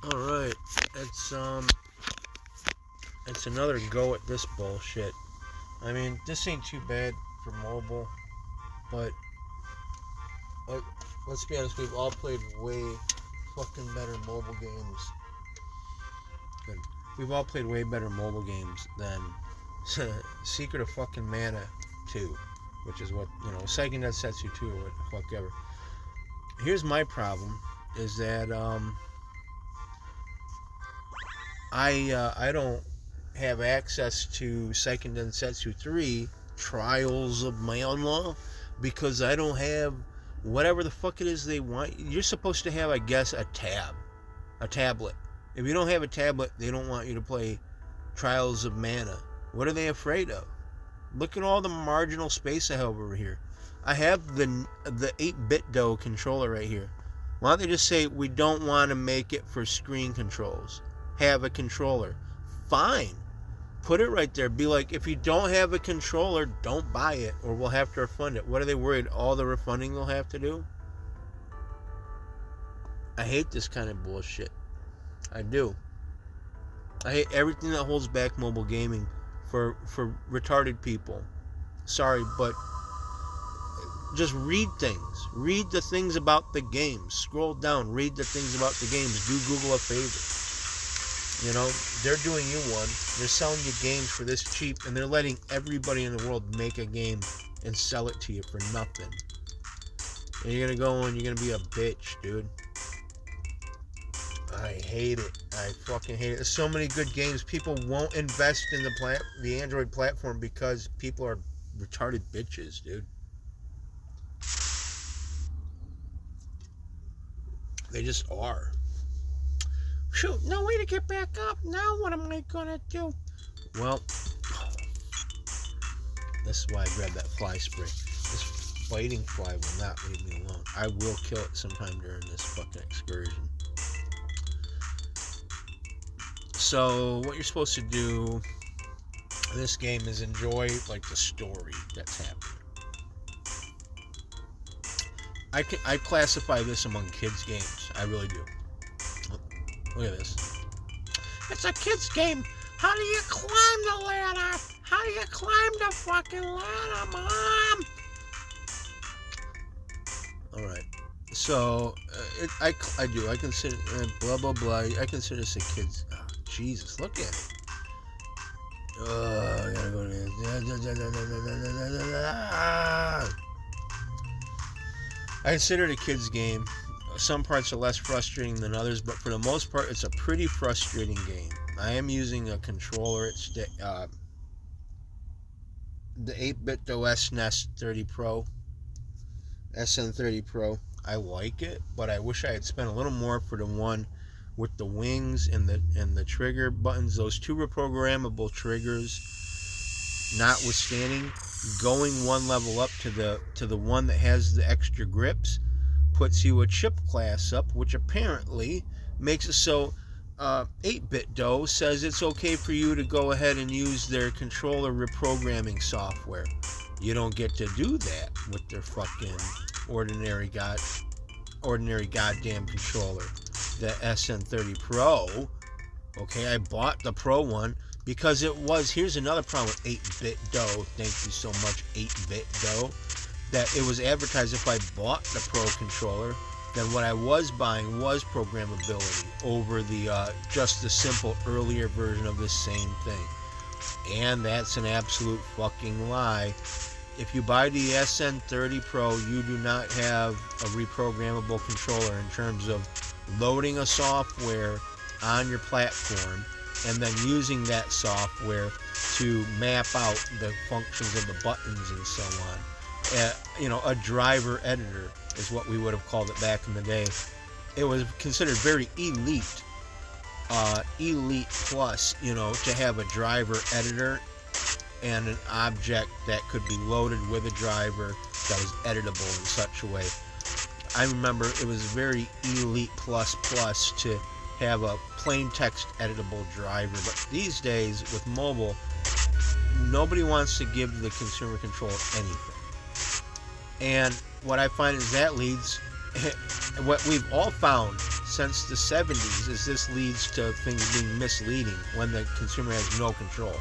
Alright, it's another go at this bullshit. I mean, this ain't too bad for mobile, but let's be honest, we've all played way fucking better mobile games. Good. We've all played way better mobile games than Secret of fucking Mana 2, which is what, Seikendensetsu 2 or what the fuck ever. Here's my problem, is that, I don't have access to Seikendensetsu 3 Trials of Mana because I don't have whatever the fuck it is they want. You're supposed to have, I guess, a tablet. If you don't have a tablet, they don't want you to play Trials of Mana. What are they afraid of? Look at all the marginal space I have over here. I have the 8bitdo controller right here. Why don't they just say, we don't want to make it for screen controls? Have a controller. Fine. Put it right there. Be like, if you don't have a controller, don't buy it, or we'll have to refund it. What are they worried? All the refunding they'll have to do? I hate this kind of bullshit. I do. I hate everything that holds back mobile gaming for retarded people. Sorry, but just read things. Read the things about the games. Scroll down. Read the things about the games. Do Google a favor. They're doing you one. They're selling you games for this cheap, and they're letting everybody in the world make a game and sell it to you for nothing. And you're gonna go and you're gonna be a bitch, dude. I hate it. I fucking hate it. There's so many good games. People won't invest in the Android platform because people are retarded bitches, dude. They just are. Shoot, no way to get back up. Now what am I gonna do? Well, this is why I grabbed that fly spray. This biting fly will not leave me alone. I will kill it sometime during this fucking excursion. So, what you're supposed to do in this game is enjoy, the story that's happening. I classify this among kids' games. I really do. Look at this. It's a kid's game. How do you climb the ladder? How do you climb the fucking ladder, Mom? Alright. So, I do. I consider, blah, blah, blah. I consider this a kid's... Oh, Jesus, look at it. I gotta go to this. I consider it a kid's game. Some parts are less frustrating than others, but for the most part, it's a pretty frustrating game. I am using a controller. It's the 8bitdo SN30 Pro. SN30 Pro. I like it, but I wish I had spent a little more for the one with the wings and the trigger buttons. Those two reprogrammable triggers, notwithstanding, going one level up to the one that has the extra grips puts you a chip class up, which apparently makes it so 8bitdo says it's okay for you to go ahead and use their controller reprogramming software. You don't get to do that with their fucking ordinary goddamn controller. The SN30 Pro. Okay, I bought the Pro one because it was... Here's another problem with 8bitdo. Thank you so much, 8bitdo. That it was advertised if I bought the Pro controller, then what I was buying was programmability over the just the simple earlier version of the same thing. And that's an absolute fucking lie. If you buy the SN30 Pro, you do not have a reprogrammable controller in terms of loading a software on your platform and then using that software to map out the functions of the buttons and so on. A driver editor is what we would have called it back in the day. It was considered very elite plus, to have a driver editor and an object that could be loaded with a driver that was editable in such a way. I remember it was very elite plus to have a plain text editable driver, but these days with mobile, nobody wants to give the consumer controller anything. And what I find is that leads, what we've all found since the 70s, is this leads to things being misleading when the consumer has no control.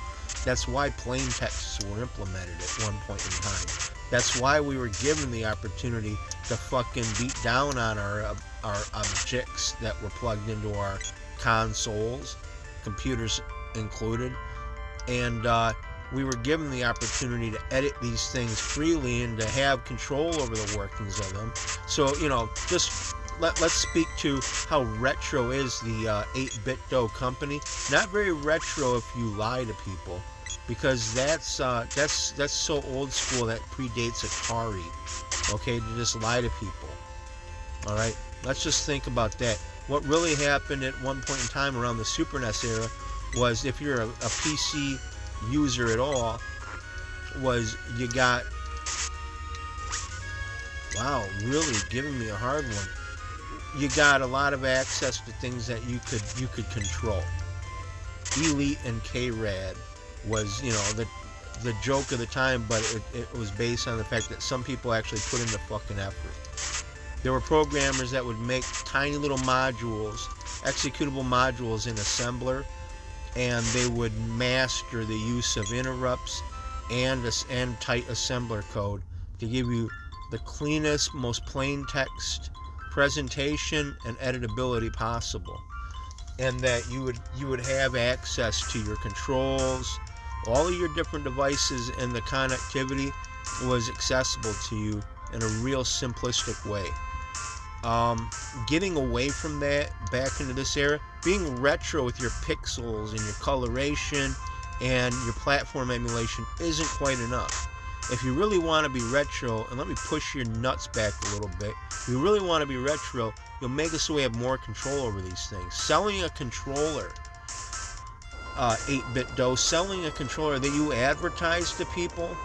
That's why plain texts were implemented at one point in time. That's why we were given the opportunity to fucking beat down on our objects that were plugged into our consoles, computers included, and we were given the opportunity to edit these things freely and to have control over the workings of them. So, you know, just let's speak to how retro is the 8bitdo company. Not very retro if you lie to people, because that's so old school that predates Atari. Okay, to just lie to people. All right, let's just think about that. What really happened at one point in time around the Super NES era was, if you're a PC user at all, was you got, wow, really giving me a hard one. You got a lot of access to things that you could control. Elite and K-Rad was, you know, the joke of the time, but it was based on the fact that some people actually put in the fucking effort. There were programmers that would make tiny little modules, executable modules in assembler, and they would master the use of interrupts and tight assembler code to give you the cleanest, most plain text presentation and editability possible, and that you would have access to your controls, all of your different devices, and the connectivity was accessible to you in a real simplistic way. Getting away from that back into this era, being retro with your pixels and your coloration and your platform emulation isn't quite enough. If you really want to be retro, and let me push your nuts back a little bit, if you really want to be retro, you'll make it so we have more control over these things. Selling a controller, 8bitdo, selling a controller that you advertise to people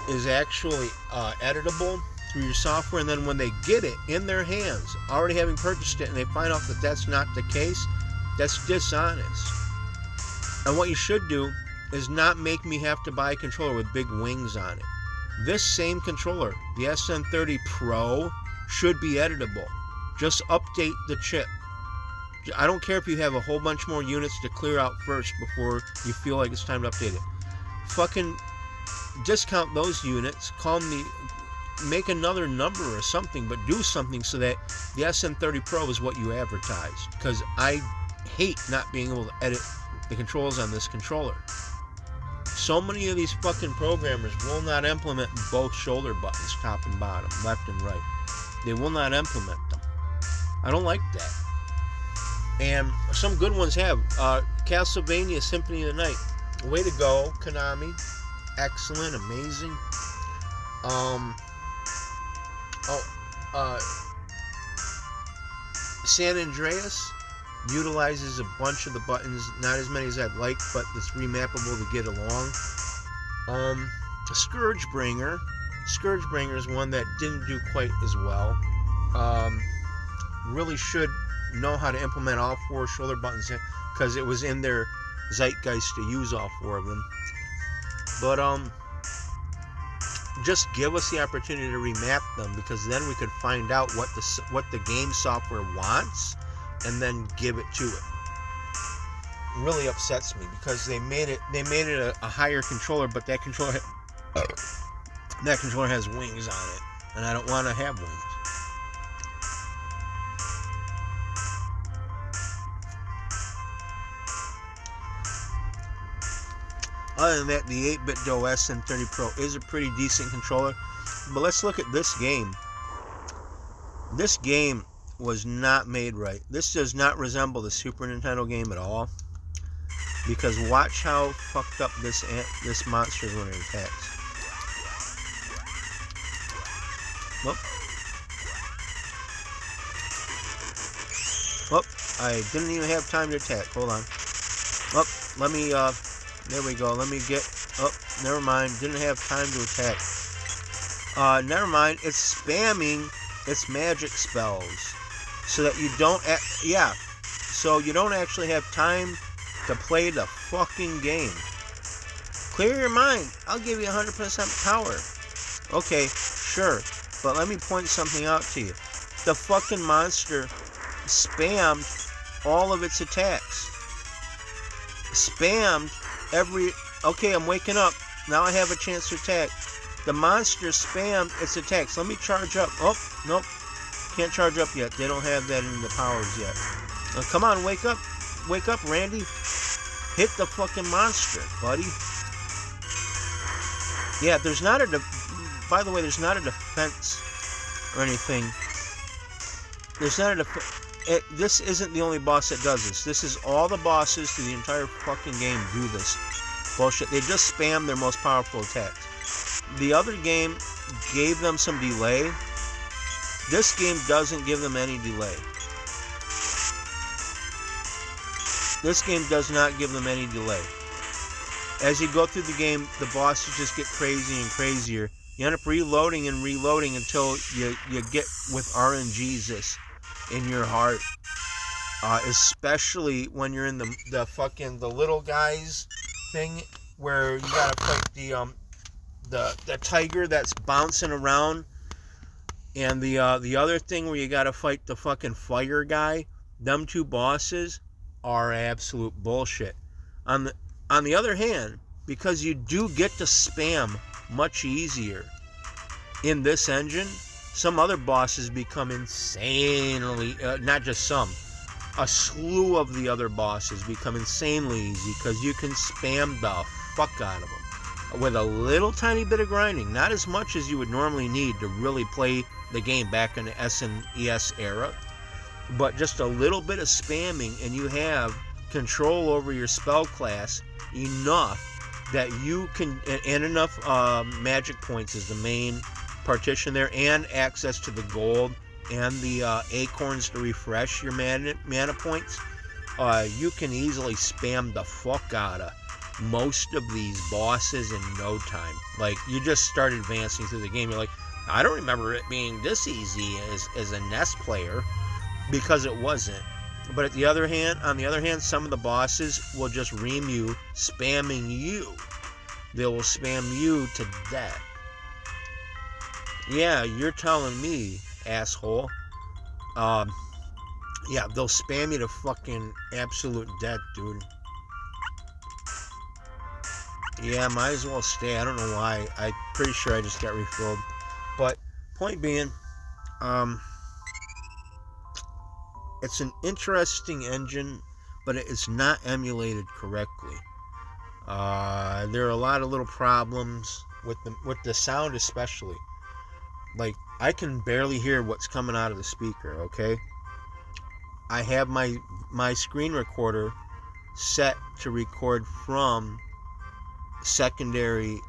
is actually editable through your software, and then when they get it in their hands, already having purchased it, and they find out that that's not the case, that's dishonest. And what you should do is not make me have to buy a controller with big wings on it. This same controller, the SN30 Pro, should be editable. Just update the chip. I don't care if you have a whole bunch more units to clear out first before you feel like it's time to update it. Fucking discount those units, make another number or something, but do something so that the SN30 Pro is what you advertised. Because I hate not being able to edit the controls on this controller. So many of these fucking programmers will not implement both shoulder buttons, top and bottom, left and right. They will not implement them. I don't like that. And some good ones have. Castlevania Symphony of the Night. Way to go, Konami. Excellent, amazing. San Andreas utilizes a bunch of the buttons, not as many as I'd like, but it's remappable to get along. Scourgebringer is one that didn't do quite as well. Really should know how to implement all four shoulder buttons, because it was in their zeitgeist to use all four of them. But just give us the opportunity to remap them, because then we could find out what the game software wants and then give it to it. It really upsets me, because they made it a higher controller, but that controller has wings on it, and I don't want to have wings. Other than that, the 8bitdo SN30 Pro is a pretty decent controller. But let's look at this game. This game was not made right. This does not resemble the Super Nintendo game at all. Because watch how fucked up this monster is when it attacks. Whoop. Whoop. I didn't even have time to attack. Hold on. Whoop. Let me, there we go. Let me get... Oh, never mind. Didn't have time to attack. Never mind. It's spamming its magic spells. So that you don't... yeah. So you don't actually have time to play the fucking game. Clear your mind. I'll give you 100% power. Okay, sure. But let me point something out to you. The fucking monster spammed all of its attacks. Spammed every... Okay, I'm waking up. Now I have a chance to attack. The monster spammed its attacks. Let me charge up. Oh, nope. Can't charge up yet. They don't have that in the powers yet. Come on, wake up. Wake up, Randy. Hit the fucking monster, buddy. Yeah, there's not a... By the way, there's not a defense or anything. There's not a this isn't the only boss that does this. This is all the bosses through the entire fucking game do this bullshit. They just spam their most powerful attacks. The other game gave them some delay. This game doesn't give them any delay. This game does not give them any delay. As you go through the game, the bosses just get crazy and crazier. You end up reloading and reloading until you get with RNGesus in your heart. Especially when you're in the little guys thing where you gotta fight the tiger that's bouncing around, and the other thing where you gotta fight the fucking fire guy. Them two bosses are absolute bullshit. On the other hand, because you do get to spam much easier in this engine, some other bosses become insanely, not just some, a slew of the other bosses become insanely easy because you can spam the fuck out of them with a little tiny bit of grinding. Not as much as you would normally need to really play the game back in the SNES era, but just a little bit of spamming and you have control over your spell class enough that you can, and enough magic points is the main partition there, and access to the gold and the acorns to refresh your mana points. You can easily spam the fuck out of most of these bosses in no time. Like, you just start advancing through the game, you're like, I don't remember it being this easy as a NES player, because it wasn't. But on the other hand, some of the bosses will just ream you, spamming you. They will spam you to death. Yeah, you're telling me, asshole. Yeah, they'll spam you to fucking absolute death, dude. Yeah, might as well stay. I don't know why. I'm pretty sure I just got refilled. But, point being, it's an interesting engine, but it's not emulated correctly. There are a lot of little problems with the sound, especially. Like, I can barely hear what's coming out of the speaker, okay? I have my screen recorder set to record from secondary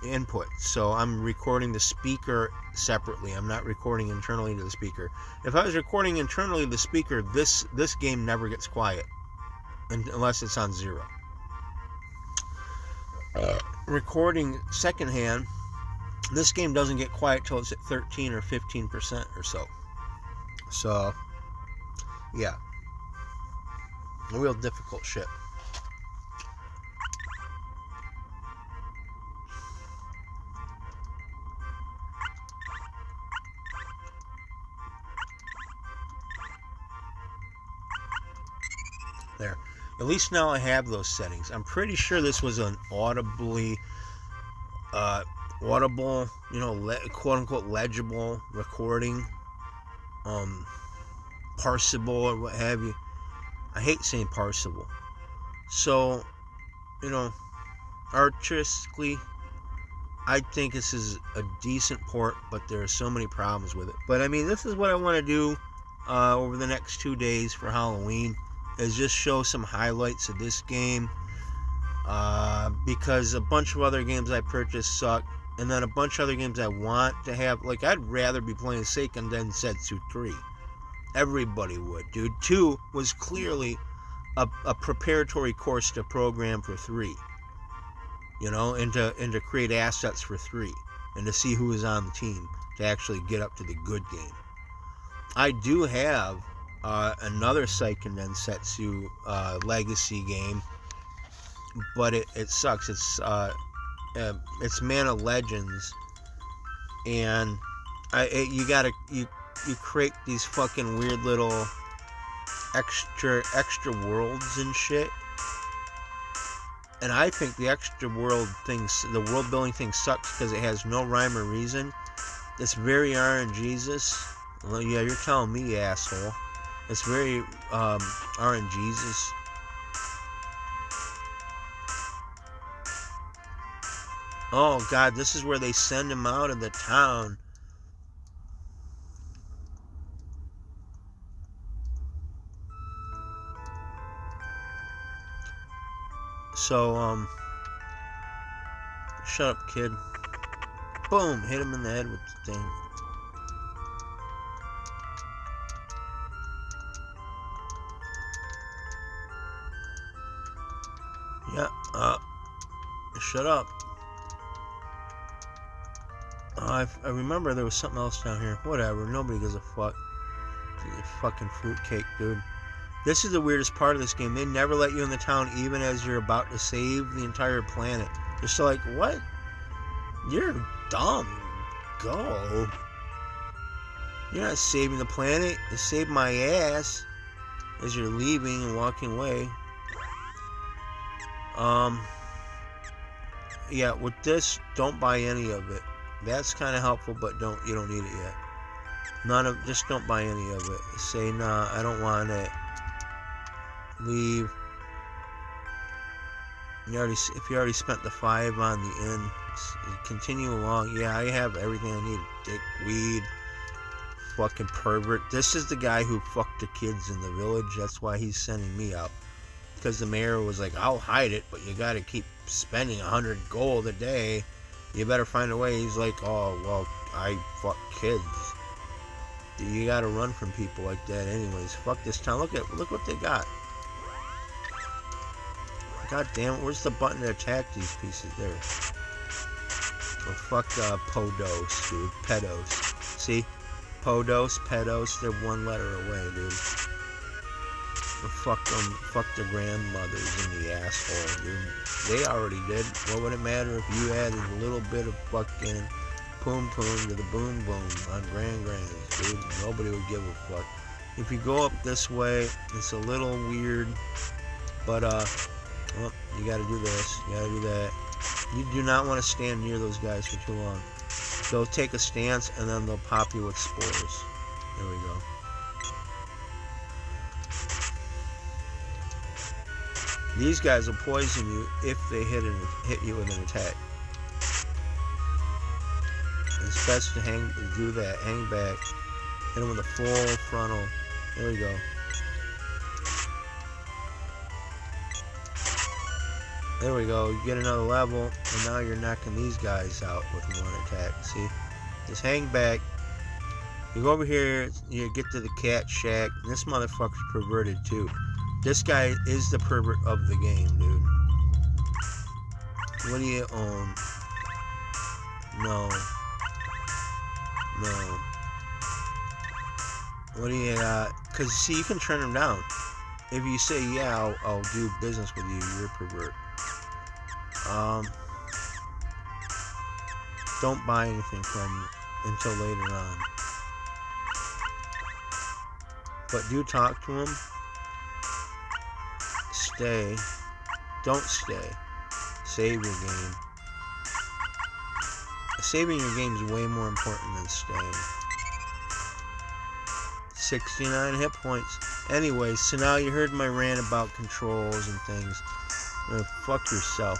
input, so I'm recording the speaker separately. I'm not recording internally to the speaker. If I was recording internally to the speaker, this game never gets quiet unless it's on 0. Recording secondhand, this game doesn't get quiet till it's at 13 or 15% or so. So, yeah, real difficult shit. There. At least now I have those settings. I'm pretty sure this was an audible, you know, quote-unquote legible recording, parsable or what have you. I hate saying parsable. So, you know, artistically, I think this is a decent port, but there are so many problems with it. But, I mean, this is what I want to do over the next 2 days for Halloween, is just show some highlights of this game, because a bunch of other games I purchased suck, and then a bunch of other games I want to have, like, I'd rather be playing Seikendensetsu 3. Everybody would, dude. 2 was clearly a preparatory course to program for 3, you know, and to create assets for 3, and to see who is on the team to actually get up to the good game. I do have another Seikendensetsu legacy game, but it sucks. It's Mana Legends, and you create these fucking weird little extra worlds and shit. And I think the extra world things, the world building thing sucks because it has no rhyme or reason. It's very RNGesus. Well, yeah, you're telling me, asshole. It's very RNGesus. Oh god, this is where they send him out of the town. So, shut up, kid. Boom, hit him in the head with the thing. Yeah, shut up. I remember there was something else down here. Whatever, nobody gives a fuck. You fucking fruitcake, dude. This is the weirdest part of this game. They never let you in the town even as you're about to save the entire planet. Just like, what? You're dumb. Go. You're not saving the planet. You saved my ass as you're leaving and walking away. Yeah, with this, don't buy any of it. That's kind of helpful, but you don't need it yet. Just don't buy any of it. Say, nah, I don't want it. Leave. If you already spent the 5 on the inn, continue along. Yeah, I have everything I need. Dick, weed, fucking pervert. This is the guy who fucked the kids in the village. That's why he's sending me out. Because the mayor was like, I'll hide it, but you gotta keep spending 100 gold a day. You better find a way. He's like, oh, well, I fuck kids. You gotta run from people like that anyways. Fuck this town. Look what they got. God damn it, where's the button to attack these pieces? There. Oh, fuck Podos, dude. Pedos. See? Podos, pedos, they're one letter away, dude. Fuck them, fuck the grandmothers in the asshole, dude. They already did. What would it matter if you added a little bit of fucking poom poom to the boom boom on grands, dude? Nobody would give a fuck. If you go up this way, it's a little weird, but well, you gotta do this, you gotta do that. You do not want to stand near those guys for too long. They'll take a stance and then they'll pop you with spores. There we go. These guys will poison you if they hit you with an attack. It's best to do that. Hang back. Hit them with a full frontal. There we go. There we go. You get another level, and now you're knocking these guys out with one attack. See? Just hang back. You go over here, you get to the cat shack. And this motherfucker's perverted too. This guy is the pervert of the game, dude. What do you own? No. No. What do you got? Because, see, you can turn him down. If you say, yeah, I'll do business with you, you're a pervert. Don't buy anything from him until later on. But do talk to him. Stay. Don't stay. Save your game. Saving your game is way more important than staying. 69 hit points. Anyways, so now you heard my rant about controls and things. Fuck yourself.